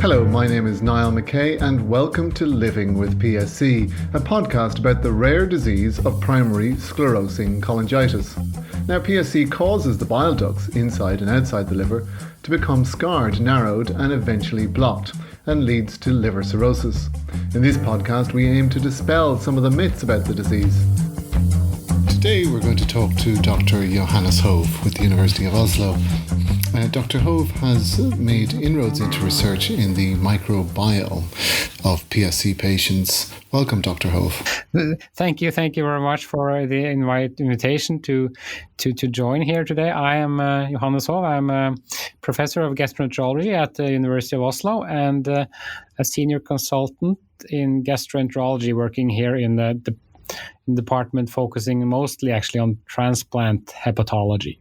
Hello, my name is Niall McKay and welcome to Living with PSC, a podcast about the rare disease of primary sclerosing cholangitis. Now, PSC causes the bile ducts inside and outside the liver to become scarred, narrowed and eventually blocked, and leads to liver cirrhosis. In this podcast, we aim to dispel some of the myths about the disease. Today we're going to talk to Dr. Johannes Hov with the University of Oslo. Dr. Hov has made inroads into research in the microbiome of PSC patients. Welcome, Dr. Hov. Thank you very much for the invitation to join here today. I am Johannes Hov. I'm a professor of gastroenterology at the University of Oslo and a senior consultant in gastroenterology, working here in the department focusing mostly actually on transplant hepatology.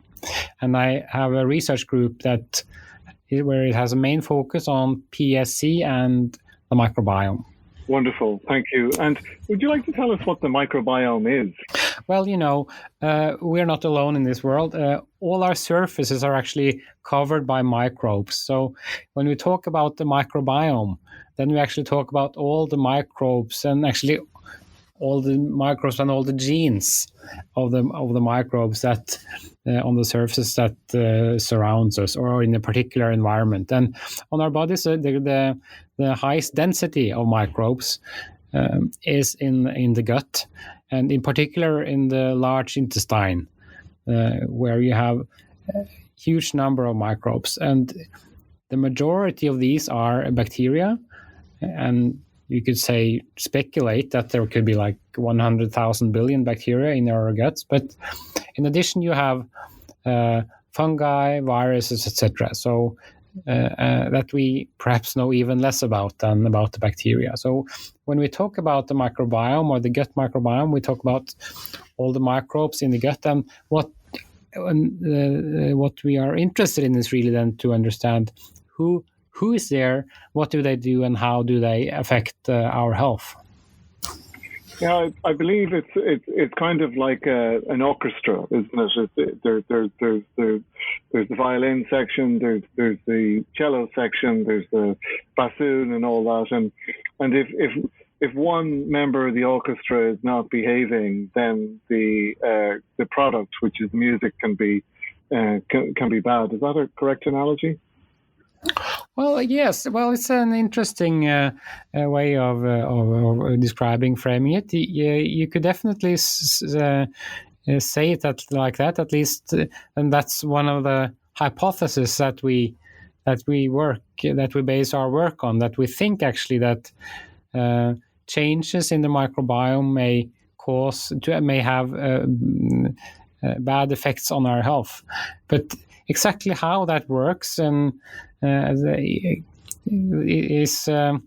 And I have a research group where it has a main focus on PSC and the microbiome. Wonderful, thank you. And would you like to tell us what the microbiome is? Well, we're not alone in this world. All our surfaces are actually covered by microbes. So when we talk about the microbiome, then we actually talk about all the microbes and actually all the microbes and all the genes of the microbes that on the surface that surrounds us or in a particular environment. And on our bodies, the highest density of microbes is in the gut, and in particular in the large intestine, where you have a huge number of microbes. And the majority of these are bacteria, and you could speculate that there could be like 100,000 billion bacteria in our guts. But in addition, you have fungi, viruses, etc. So that we perhaps know even less about than about the bacteria. So when we talk about the microbiome or the gut microbiome, we talk about all the microbes in the gut. And what we are interested in is really then to understand who is there, what do they do, and how do they affect our health? Yeah, I believe it's kind of like an orchestra, isn't it? There's the violin section, there's the cello section, there's the bassoon and all that, and if one member of the orchestra is not behaving, then the product, which is music, can be bad. Is that a correct analogy? Well, yes. Well, it's an interesting way of describing, framing it. You could definitely say it like that, at least, and that's one of the hypotheses that we base our work on. That we think actually that changes in the microbiome may have bad effects on our health, but exactly how that works and is a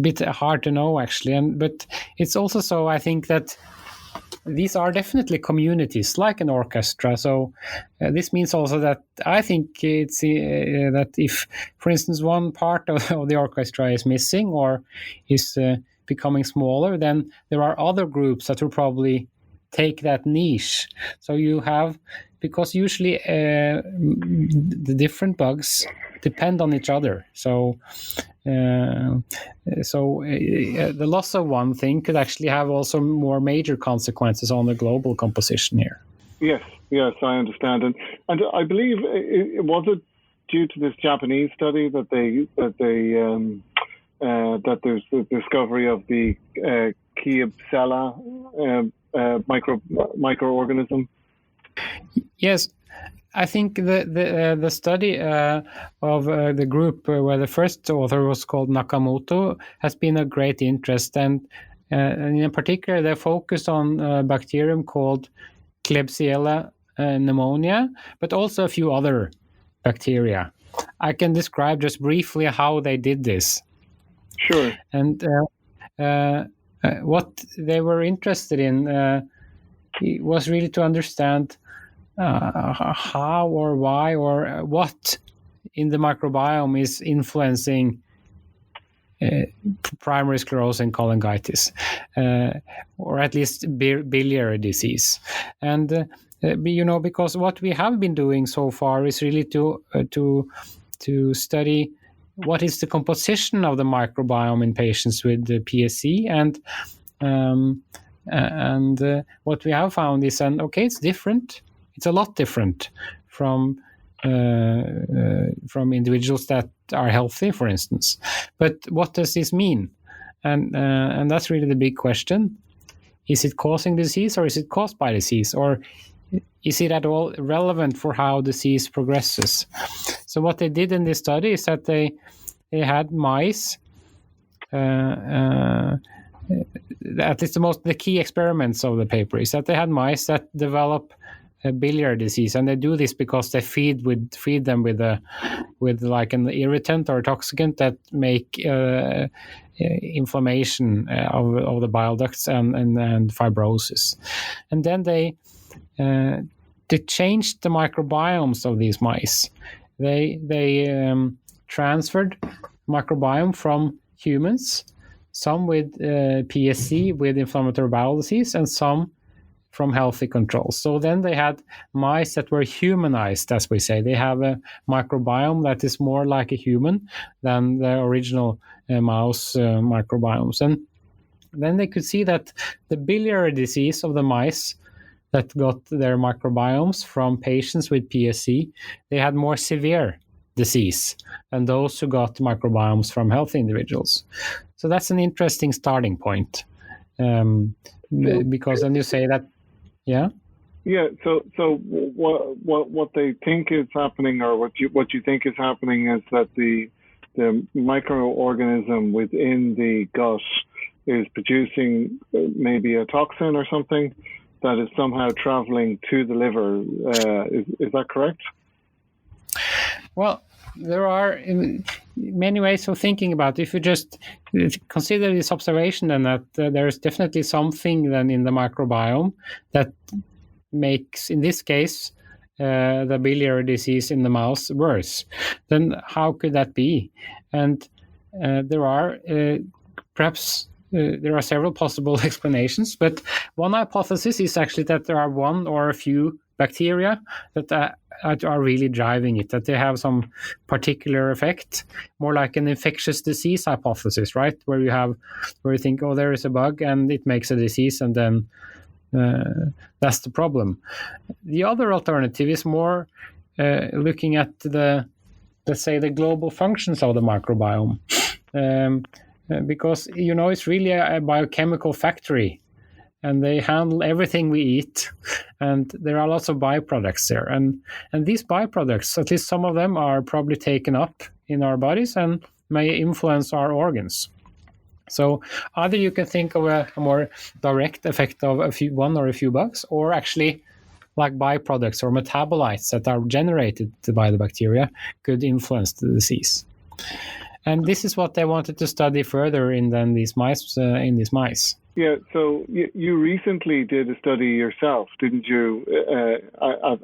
bit hard to know actually, but it's also so I think that these are definitely communities like an orchestra. So this means also that I think it's that if, for instance, one part of the orchestra is missing or is becoming smaller, then there are other groups that will probably take that niche. So you have, because usually the different bugs depend on each other. So the loss of one thing could actually have also more major consequences on the global composition here. Yes, I understand, and I believe was it due to this Japanese study that there's the discovery of the Klebsiella microorganism. Yes, I think the study of the group where the first author was called Nakamoto has been a great interest, and in particular they focused on a bacterium called Klebsiella pneumonia, but also a few other bacteria. I can describe just briefly how they did this. Sure. And what they were interested in was really to understand how or why or what in the microbiome is influencing primary sclerosing cholangitis, or at least biliary disease. And because what we have been doing so far is really to study what is the composition of the microbiome in patients with the PSC, and what we have found is, it's different. It's a lot different from individuals that are healthy, for instance. But what does this mean? And that's really the big question. Is it causing disease, or is it caused by disease, or is it at all relevant for how disease progresses? So what they did in this study is that they had mice, at least the key experiments of the paper is that they had mice that develop biliary disease, and they do this because they feed them with like an irritant or toxicant that make inflammation of the bile ducts and fibrosis. And then they changed the microbiomes of these mice. They transferred microbiome from humans, some with PSC, with inflammatory bowel disease, and some from healthy controls. So then they had mice that were humanized, as we say. They have a microbiome that is more like a human than the original mouse microbiomes. And then they could see that the biliary disease of the mice that got their microbiomes from patients with PSC, they had more severe disease than those who got microbiomes from healthy individuals. So that's an interesting starting point, because then you say that, yeah. So what they think is happening, or what you think is happening, is that the microorganism within the gut is producing maybe a toxin or something that is somehow traveling to the liver. Is that correct? Well, there are many ways of thinking about it. If you just consider this observation, then that there's definitely something then in the microbiome that makes, in this case, the biliary disease in the mouse worse. Then how could that be? And there are there are several possible explanations, but one hypothesis is actually that there are one or a few bacteria that are really driving it, that they have some particular effect, more like an infectious disease hypothesis, right? Where you think, oh, there is a bug and it makes a disease, and then that's the problem. The other alternative is more looking at let's say, the global functions of the microbiome, because it's really a biochemical factory, and they handle everything we eat, and there are lots of byproducts there, and these byproducts, at least some of them, are probably taken up in our bodies and may influence our organs. So either you can think of a more direct effect of one or a few bugs, or actually like byproducts or metabolites that are generated by the bacteria could influence the disease. And this is what they wanted to study further in these mice. Yeah, so you recently did a study yourself, didn't you,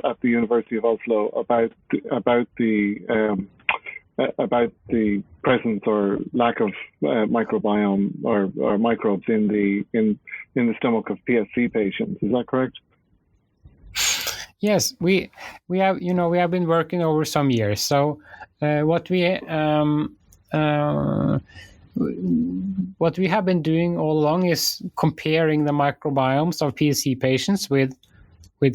at the University of Oslo about the presence or lack of microbiome or microbes in the stomach of PSC patients. Is that correct? Yes, we have been working over some years. So what we have been doing all along is comparing the microbiomes of PSC patients with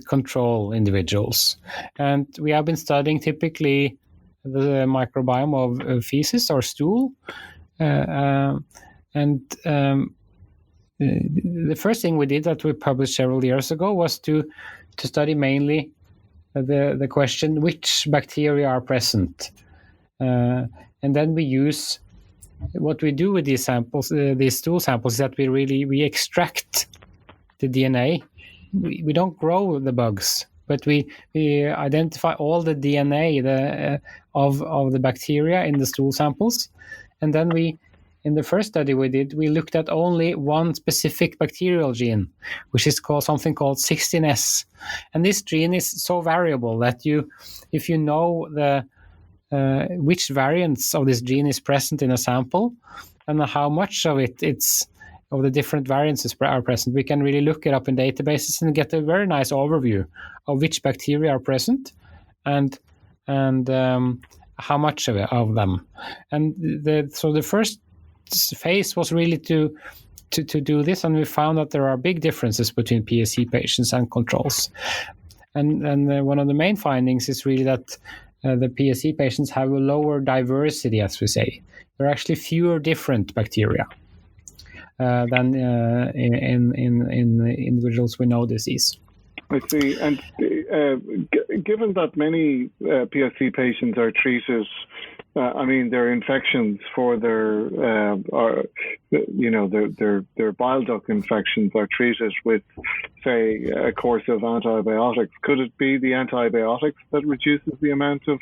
control individuals, and we have been studying typically the microbiome of feces or stool, and the first thing we did that we published several years ago was to study mainly the question which bacteria are present, and then we use what we do with these samples, these stool samples, is that we extract the DNA. We don't grow the bugs, but we identify all the DNA of the bacteria in the stool samples, and then in the first study we looked at only one specific bacterial gene, which is something called 16S, and this gene is so variable that if you know which variants of this gene is present in a sample and how much of of the different variants are present, we can really look it up in databases and get a very nice overview of which bacteria are present and how much of them. And so the first phase was really to do this, and we found that there are big differences between PSC patients and controls. And one of the main findings is really that the PSC patients have a lower diversity, as we say. There are actually fewer different bacteria than in individuals with no disease. I see. And given that many PSC patients are treated, their infections for their bile duct infections are treated with, say, a course of antibiotics. Could it be the antibiotics that reduces the amount of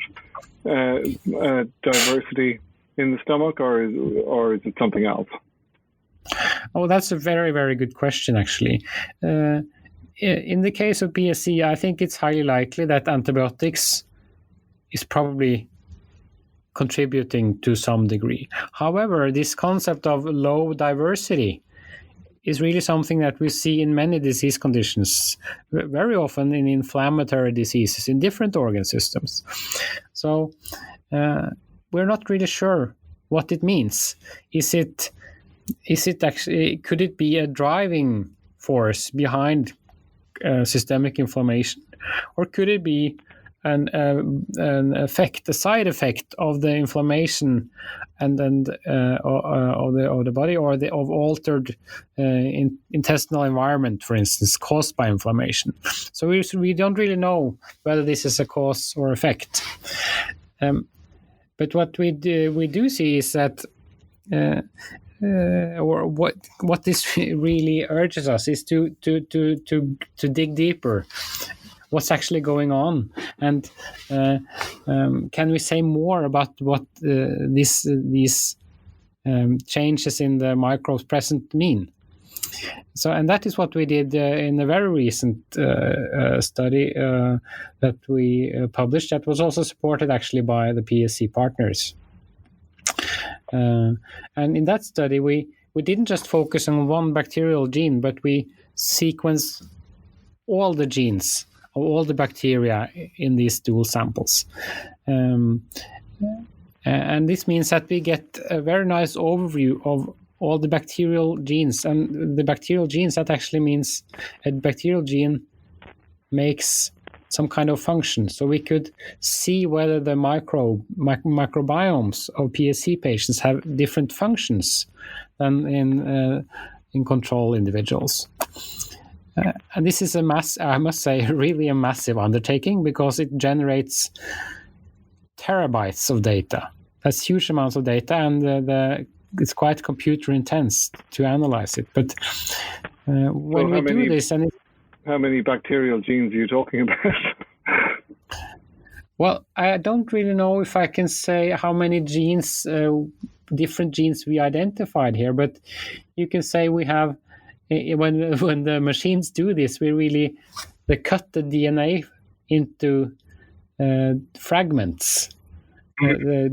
diversity in the stomach, or is it something else? Oh, that's a very, very good question, actually. In the case of PSC, I think it's highly likely that antibiotics is probably contributing to some degree. However, this concept of low diversity is really something that we see in many disease conditions, very often in inflammatory diseases in different organ systems. So we're not really sure what it means. Is it actually, could it be a driving force behind systemic inflammation, or could it be an effect, a side effect of the inflammation and of the body, or of altered intestinal environment, for instance, caused by inflammation? So we don't really know whether this is a cause or effect. But what we do see is that. Or what this really urges us is to dig deeper. What's actually going on, and can we say more about what these changes in the microbes present mean? So, and that is what we did in a very recent study that we published. That was also supported actually by the PSC Partners. And in that study, we didn't just focus on one bacterial gene, but we sequenced all the genes of all the bacteria in these stool samples. And this means that we get a very nice overview of all the bacterial genes. And the bacterial genes, that actually means a bacterial gene makes some kind of function. So we could see whether the microbiomes of PSC patients have different functions than in control individuals. And this is I must say, really a massive undertaking, because it generates terabytes of data. That's huge amounts of data, and it's quite computer intense to analyze it. But when we do this, and how many bacterial genes are you talking about? Well, I don't really know if I can say how many genes, different genes we identified here, but you can say we have, when the machines do this, they cut the DNA into fragments,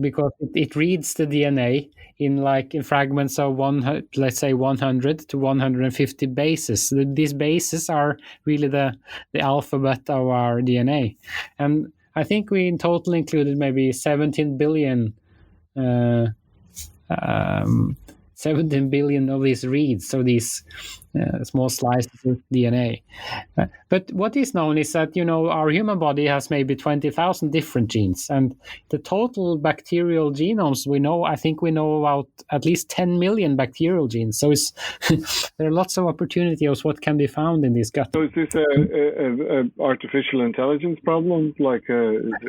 because it reads the DNA in fragments of let's say 100 to 150 bases. These bases are really the alphabet of our DNA, and I think we in total included maybe 17 billion of these reads, so these small slices of DNA. But what is known is that, our human body has maybe 20,000 different genes, and the total bacterial genomes I think we know about at least 10 million bacterial genes. So there are lots of opportunities what can be found in this gut. So is this a artificial intelligence problem? Like, to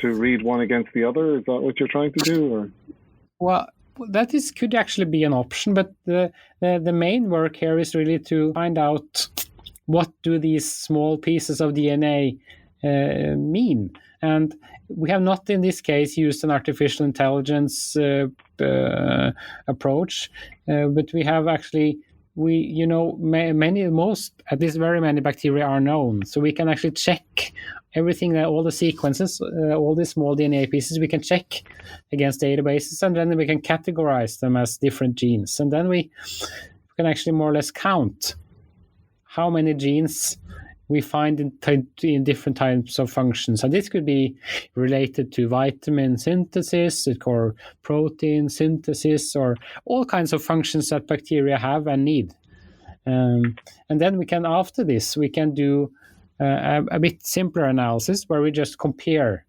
read one against the other? Is that what you're trying to do? Or? Well, that could actually be an option, but the main work here is really to find out what do these small pieces of DNA mean. And we have not in this case used an artificial intelligence approach, but we have actually, at least very many bacteria are known, so we can actually check everything, all the sequences, all these small DNA pieces, we can check against databases, and then we can categorize them as different genes. And then we can actually more or less count how many genes we find in different types of functions. And this could be related to vitamin synthesis or protein synthesis or all kinds of functions that bacteria have and need. And then we can do a bit simpler analysis where we just compare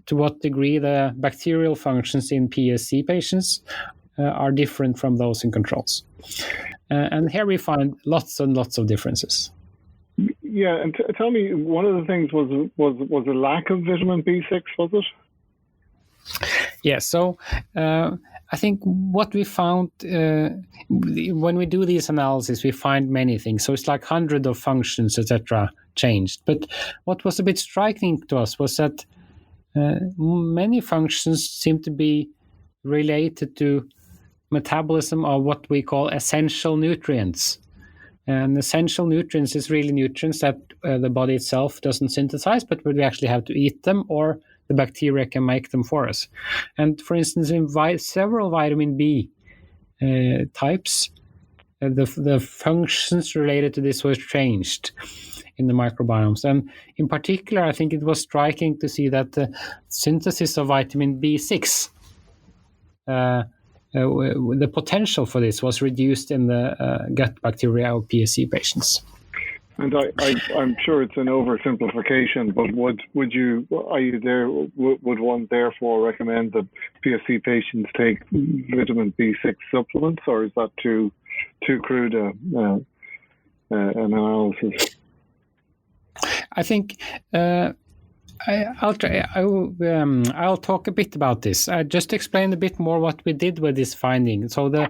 to what degree the bacterial functions in PSC patients are different from those in controls. And here we find lots and lots of differences. Yeah, and tell me, one of the things was a lack of vitamin B6, was it? Yeah, so I think what we found when we do these analyses, we find many things. So it's like hundreds of functions, etc., changed. But what was a bit striking to us was that many functions seem to be related to metabolism of what we call essential nutrients. And essential nutrients is really nutrients that the body itself doesn't synthesize, but we actually have to eat them, or the bacteria can make them for us. And for instance, in several vitamin B types, the functions related to this was changed in the microbiomes. And in particular, I think it was striking to see that the synthesis of vitamin B6, the potential for this was reduced in the gut bacteria of PSC patients. And I'm sure it's an oversimplification, but would one therefore recommend that PSC patients take vitamin B6 supplements, or is that too crude an analysis? I think I'll talk a bit about this. Just explain a bit more what we did with this finding. So the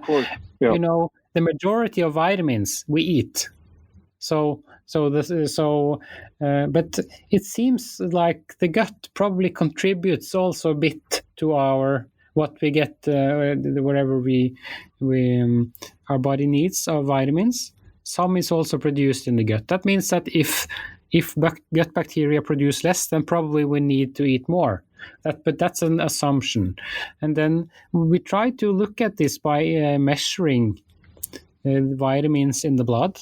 majority of vitamins we eat. But it seems like the gut probably contributes also a bit to what we get, whatever our body needs of vitamins. Some is also produced in the gut. That means that if gut bacteria produce less, then probably we need to eat more. But that's an assumption. And then we try to look at this by measuring vitamins in the blood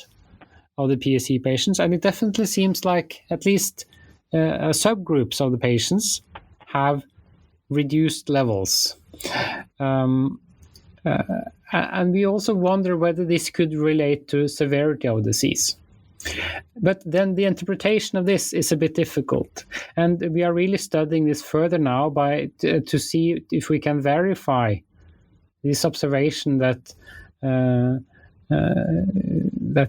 of the PSC patients, and it definitely seems like at least subgroups of the patients have reduced levels. And we also wonder whether this could relate to severity of disease. But then the interpretation of this is a bit difficult, and we are really studying this further now to see if we can verify this observation that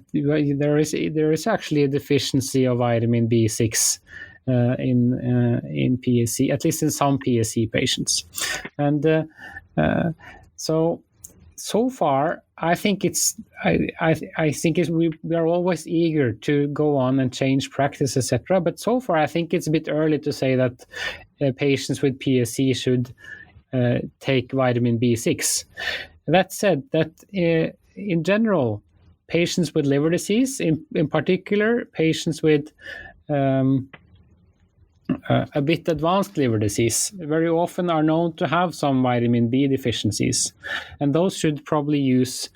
there is actually a deficiency of vitamin B6 in PSC, at least in some PSC patients. And so far, I think we are always eager to go on and change practice, etc. But so far, I think it's a bit early to say that patients with PSC should take vitamin B6. That said, that in general, patients with liver disease, in particular, patients with a bit advanced liver disease, very often are known to have some vitamin B deficiencies, and those should probably use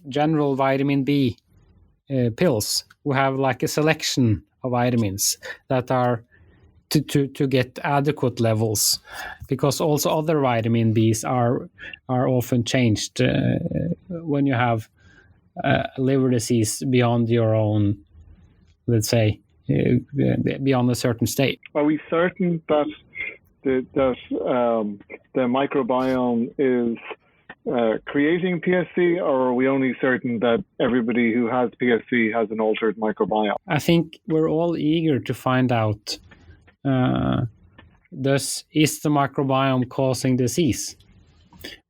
general vitamin B pills, who have like a selection of vitamins that are to get adequate levels, because also other vitamin Bs are often changed when you have liver disease beyond your own, let's say, beyond a certain state. Are we certain that the microbiome is creating PSC, or are we only certain that everybody who has PSC has an altered microbiome? I think we're all eager to find out, is the microbiome causing disease?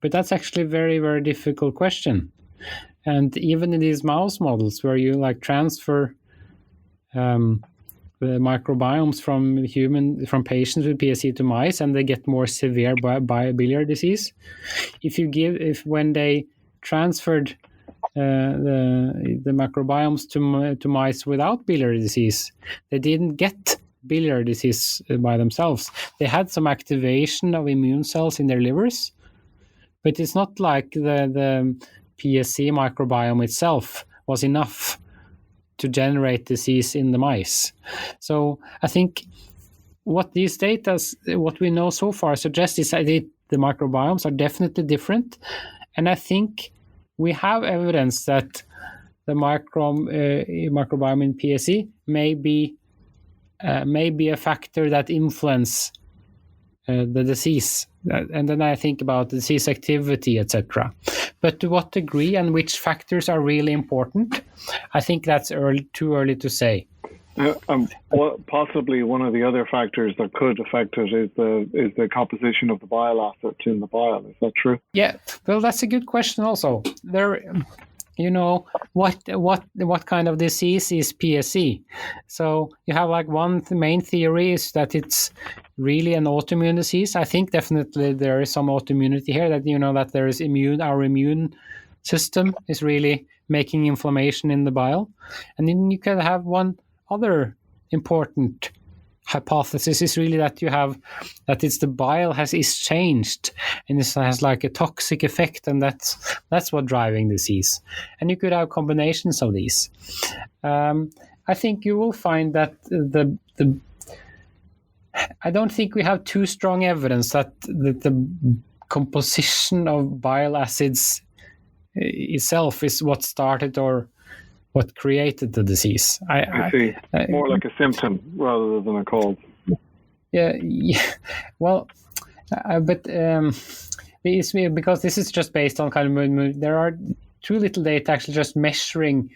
But that's actually a very, very difficult question. And even in these mouse models where you transfer the microbiomes from patients with PSC to mice, and they get more severe biliary disease. When they transferred the microbiomes to mice without biliary disease, they didn't get biliary disease by themselves. They had some activation of immune cells in their livers, but it's not like the PSC microbiome itself was enough to generate disease in the mice. So I think what these data, what we know so far suggests is that the microbiomes are definitely different. And I think we have evidence that the microbiome in PSC may be a factor that influence the disease. And then I think about disease activity, etc. But to what degree and which factors are really important, I think that's too early to say. Possibly one of the other factors that could affect it is the composition of the bile acid in the bile. Is that true? Yeah, well, that's a good question. Also, what kind of disease is PSC? So you have like one main theory is that it's really an autoimmune disease. I think definitely there is some autoimmunity here. That that there is our immune system is really making inflammation in the bile, and then you can have one other important hypothesis is really that it's the bile is changed and it has like a toxic effect, and that's what driving disease. And you could have combinations of these. I think you will find that I don't think we have too strong evidence that the composition of bile acids itself is what started or what created the disease. I see. More like a symptom rather than a cause. Yeah. Well, but because this is just based on kind of there are too little data actually just measuring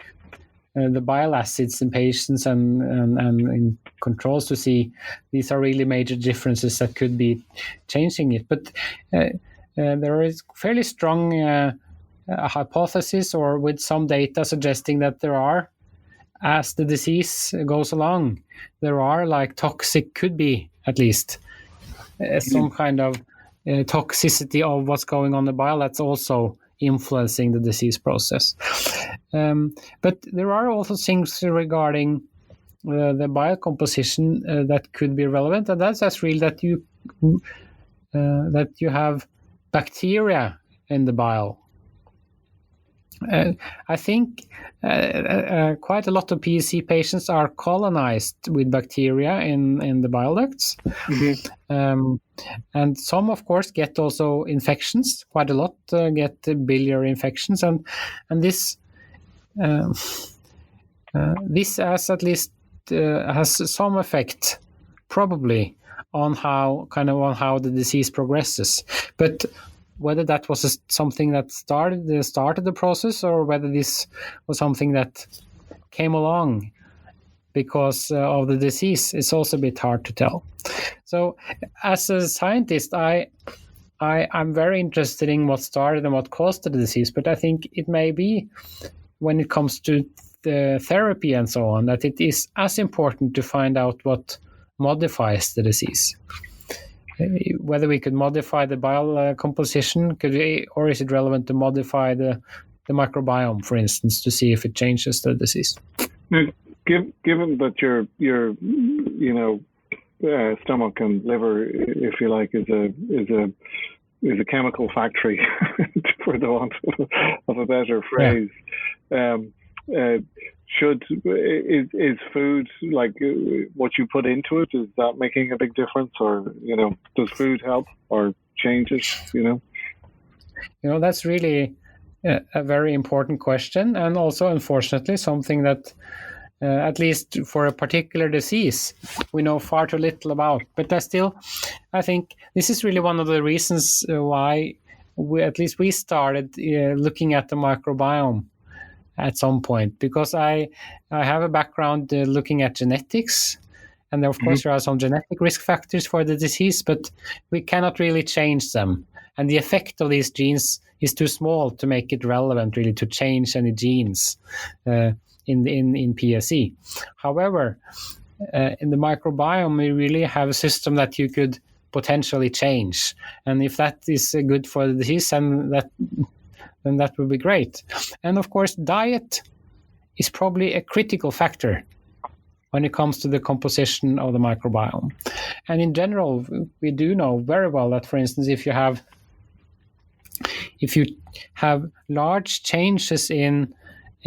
the bile acids in patients and in controls to see these are really major differences that could be changing it. But there is fairly strong a hypothesis or with some data suggesting that there are, as the disease goes along, there are like could be at least some kind of toxicity of what's going on in the bile that's also influencing the disease process. But there are also things regarding the bile composition that could be relevant, and that's really that you have bacteria in the bile. I think quite a lot of PSC patients are colonized with bacteria in the bile ducts. Mm-hmm. And some, of course, get also infections. Quite a lot get biliary infections. And this has at least has some effect, probably, on how the disease progresses. But whether that was something that started the process, or whether this was something that came along because of the disease, it's also a bit hard to tell. So, as a scientist, I'm very interested in what started and what caused the disease. But I think it may be, when it comes to the therapy and so on, that it is as important to find out what modifies the disease. Whether we could modify the bile composition, or is it relevant to modify the microbiome, for instance, to see if it changes the disease? Now, given that your stomach and liver, if you like, is a chemical factory, for the want of a better phrase. Yeah. Is food, like what you put into it, is that making a big difference, or does food help or change it? That's really a very important question, and also unfortunately something that at least for a particular disease we know far too little about. But I think this is really one of the reasons why we started looking at the microbiome at some point, because I have a background looking at genetics, and of course there are some genetic risk factors for the disease, but we cannot really change them, and the effect of these genes is too small to make it relevant really to change any genes in PSC. However, in the microbiome we really have a system that you could potentially change, and if that is good for the disease, then that would be great. And of course, diet is probably a critical factor when it comes to the composition of the microbiome. And in general, we do know very well that, for instance, if you have large changes in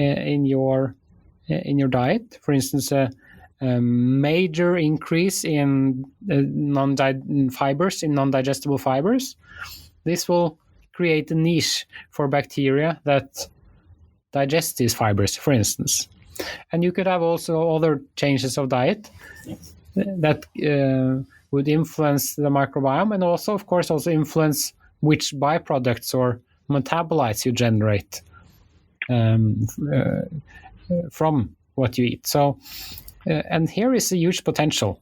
in your diet. For instance, a major increase in non-digestible fibers. This will create a niche for bacteria that digest these fibers, for instance. And you could have also other changes of diet that would influence the microbiome, and also, of course, also influence which byproducts or metabolites you generate from what you eat. So, and here is a huge potential.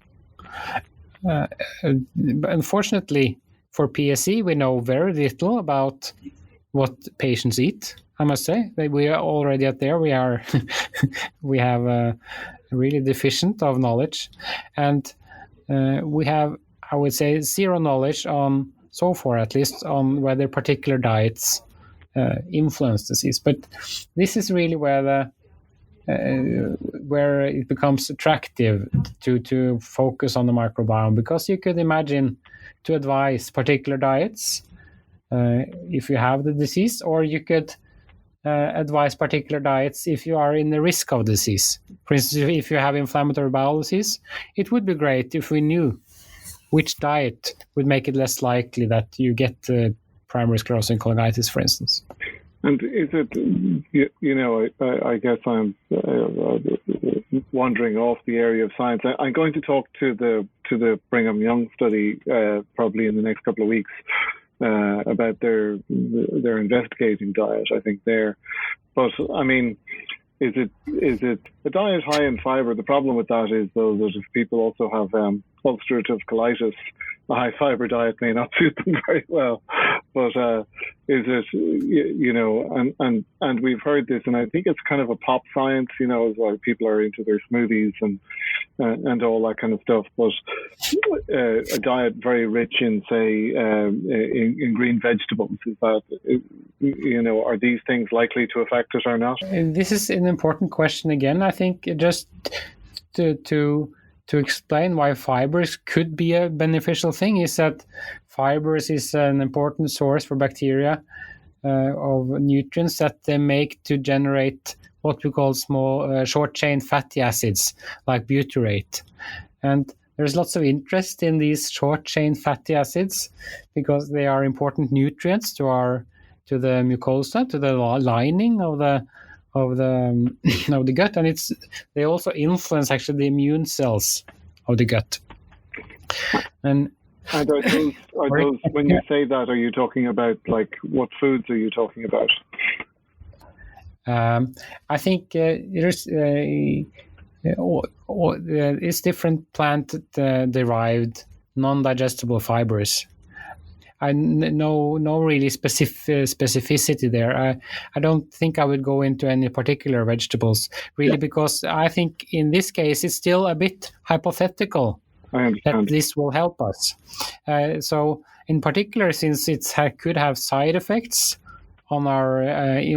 Unfortunately, for PSC, we know very little about what patients eat. I must say that we are already at there. We are, we have really deficient of knowledge, and we have, I would say, zero knowledge on, so far at least, on whether particular diets influence disease. But this is really where where it becomes attractive to focus on the microbiome, because you could imagine to advise particular diets if you have the disease, or you could advise particular diets if you are in the risk of disease. For instance, if you have inflammatory bowel disease, it would be great if we knew which diet would make it less likely that you get primary sclerosing cholangitis, for instance. And is it, I guess I'm wandering off the area of science. I'm going to talk to the Brigham Young study probably in the next couple of weeks about their investigating diet, I think there. But I mean, is it a diet high in fiber? The problem with that is, though, that if people also have ulcerative colitis, a high fiber diet may not suit them very well. But is it, and we've heard this, and I think it's kind of a pop science, as why people are into their smoothies and all that kind of stuff. But a diet very rich in, say, in green vegetables, is that, are these things likely to affect it or not? This is an important question again. I think just to explain why fibers could be a beneficial thing is that fibers is an important source for bacteria of nutrients that they make to generate what we call small short-chain fatty acids like butyrate. And there's lots of interest in these short-chain fatty acids because they are important nutrients to the mucosa, to the lining of the gut, and they also influence actually the immune cells of the gut. And are those when you say that, are you talking about, like, what foods are you talking about? I think there's it's different plant derived non-digestible fibers. I know really specificity there. I don't think I would go into any particular vegetables, really, because I think in this case it's still a bit hypothetical that this will help us. So in particular, since it could have side effects on our,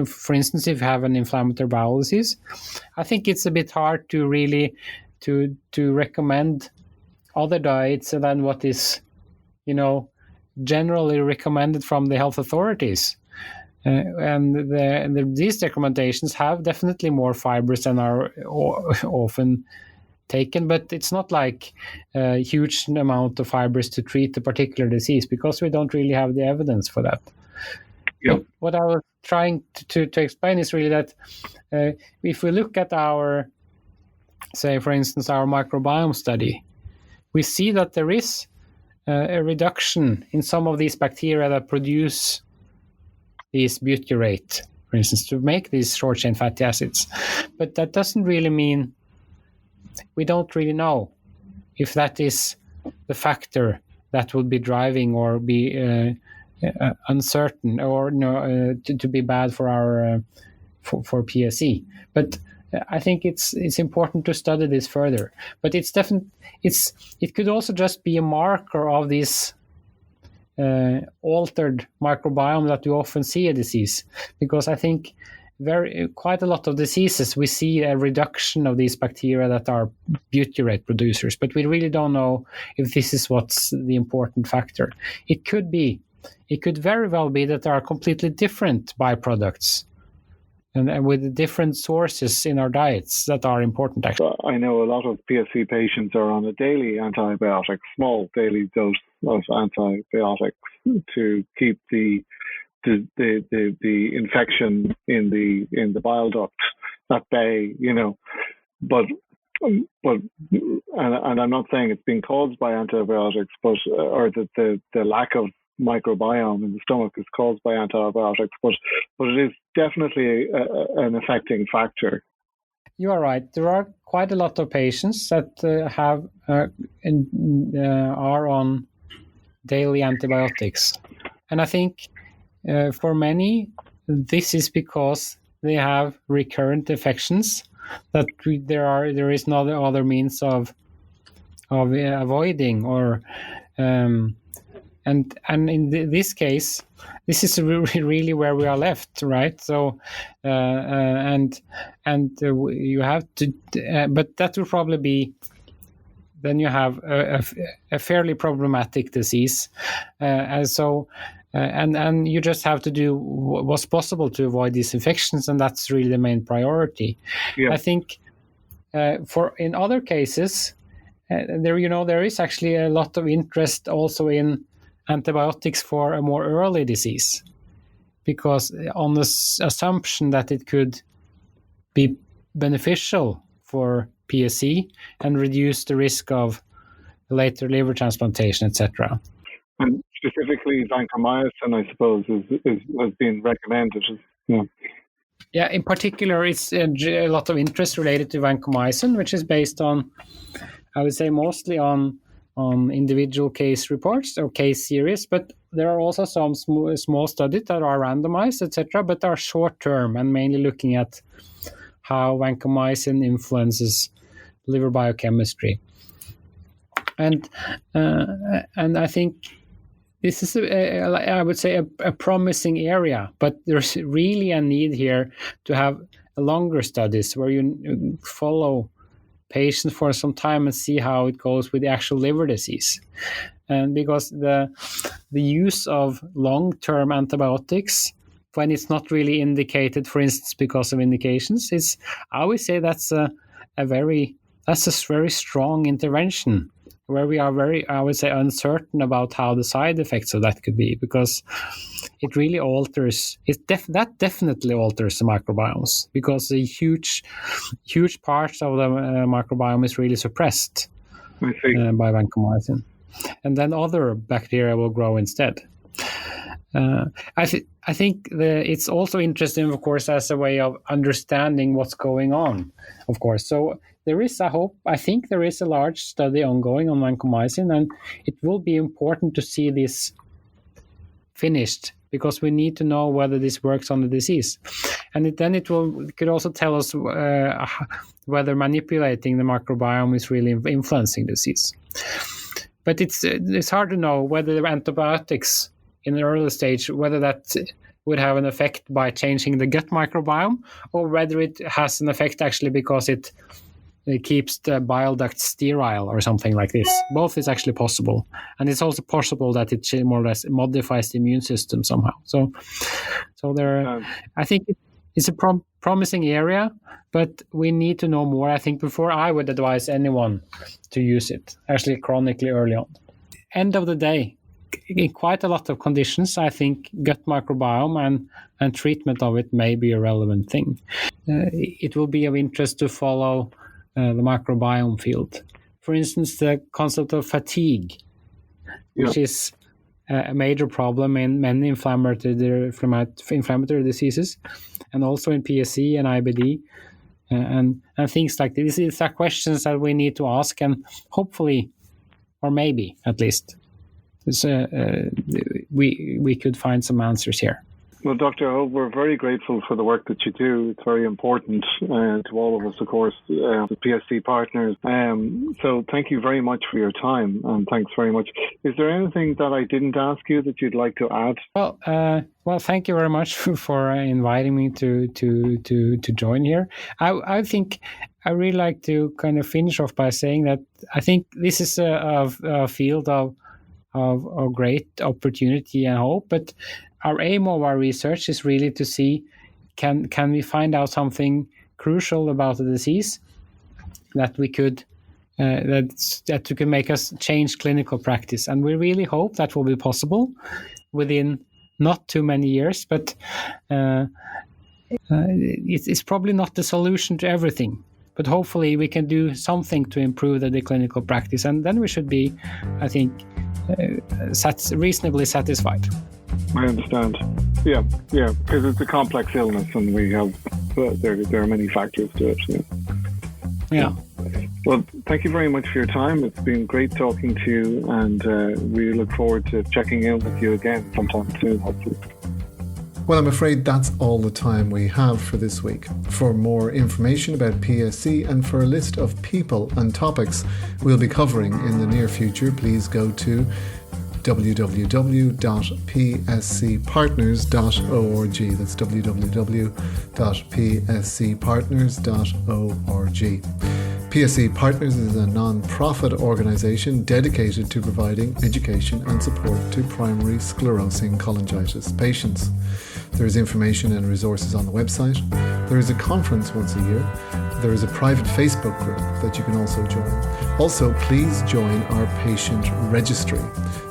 for instance, if you have an inflammatory bowel disease, I think it's a bit hard to really to recommend other diets than what is, generally recommended from the health authorities. And these recommendations have definitely more fibers than are often taken, but it's not like a huge amount of fibers to treat a particular disease, because we don't really have the evidence for that. Yep. What I was trying to explain is really that if we look at our, say, for instance, our microbiome study, we see that there is a reduction in some of these bacteria that produce these butyrate, for instance, to make these short-chain fatty acids. But that doesn't really mean, we don't really know if that is the factor that will be driving or be uncertain or to be bad for our for PSC. But I think it's important to study this further. But it could also just be a marker of this altered microbiome that we often see a disease, because I think quite a lot of diseases we see a reduction of these bacteria that are butyrate producers, but we really don't know if this is what's the important factor. It could very well be that there are completely different byproducts and with the different sources in our diets that are important, actually. I know a lot of PSC patients are on a daily antibiotic, small daily dose of antibiotics to keep the infection in the bile duct at bay, but I'm not saying it's being caused by antibiotics, but or that the lack of microbiome in the stomach is caused by antibiotics, but it is definitely an affecting factor. You are right. There are quite a lot of patients that are on daily antibiotics, and I think for many this is because they have recurrent infections that there is no other means of avoiding, or and in this case, this is really where we are left, right? So you have to, but that will probably be. Then you have a fairly problematic disease, and you just have to do what's possible to avoid these infections, and that's really the main priority. Yeah. I think in other cases, there is actually a lot of interest also in antibiotics for a more early disease, because on the assumption that it could be beneficial for PSC and reduce the risk of later liver transplantation, etc. And specifically vancomycin, I suppose, has been recommended. Yeah, in particular, it's a lot of interest related to vancomycin, which is based on, I would say, mostly on individual case reports or case series, but there are also some small studies that are randomized, etc., but are short term and mainly looking at how vancomycin influences liver biochemistry. And I think this is, I would say, a promising area, but there's really a need here to have longer studies where you follow patients for some time and see how it goes with the actual liver disease. And because the use of long-term antibiotics, when it's not really indicated, for instance, because of indications, I would say that's a very strong intervention where we are very, I would say, uncertain about how the side effects of that could be, because it really alters, that definitely alters the microbiomes, because the huge parts of the microbiome is really suppressed by vancomycin. And then other bacteria will grow instead. I think it's also interesting, of course, as a way of understanding what's going on, of course. So there is I think there is a large study ongoing on vancomycin, and it will be important to see this finished, because we need to know whether this works on the disease. And it could also tell us whether manipulating the microbiome is really influencing disease. But it's hard to know whether the antibiotics in the early stage, whether that would have an effect by changing the gut microbiome, or whether it has an effect actually because it keeps the bile duct sterile or something like this. Both is actually possible. And it's also possible that it more or less modifies the immune system somehow. So I think it's a promising area, but we need to know more, I think, before I would advise anyone to use it, actually chronically early on. End of the day, in quite a lot of conditions, I think gut microbiome and treatment of it may be a relevant thing. It will be of interest to follow the microbiome field. For instance, the concept of fatigue, which is a major problem in many inflammatory diseases, and also in PSC and IBD, and things like this. These are questions that we need to ask, and hopefully, or maybe at least, we could find some answers here. Well, Dr. Hov, we're very grateful for the work that you do. It's very important to all of us, of course, the PSC Partners. So thank you very much for your time, and thanks very much. Is there anything that I didn't ask you that you'd like to add? Well, thank you very much for inviting me to join here. I think I really like to kind of finish off by saying that I think this is a field of great opportunity and hope, but our aim of our research is really to see, can we find out something crucial about the disease that we could that could make us change clinical practice? And we really hope that will be possible within not too many years, but it's probably not the solution to everything. But hopefully we can do something to improve the clinical practice, and then we should be, I think, reasonably satisfied. I understand. Yeah, because it's a complex illness, and we have there are many factors to it. Yeah. Well, thank you very much for your time. It's been great talking to you, and we look forward to checking in with you again sometime soon, hopefully. Well, I'm afraid that's all the time we have for this week. For more information about PSC and for a list of people and topics we'll be covering in the near future, please go to www.pscpartners.org. That's www.pscpartners.org. PSC Partners is a non-profit organisation dedicated to providing education and support to primary sclerosing cholangitis patients. There is information and resources on the website. There is a conference once a year. There is a private Facebook group that you can also join. Also, please join our patient registry.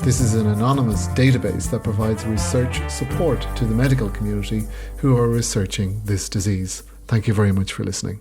This is an anonymous database that provides research support to the medical community who are researching this disease. Thank you very much for listening.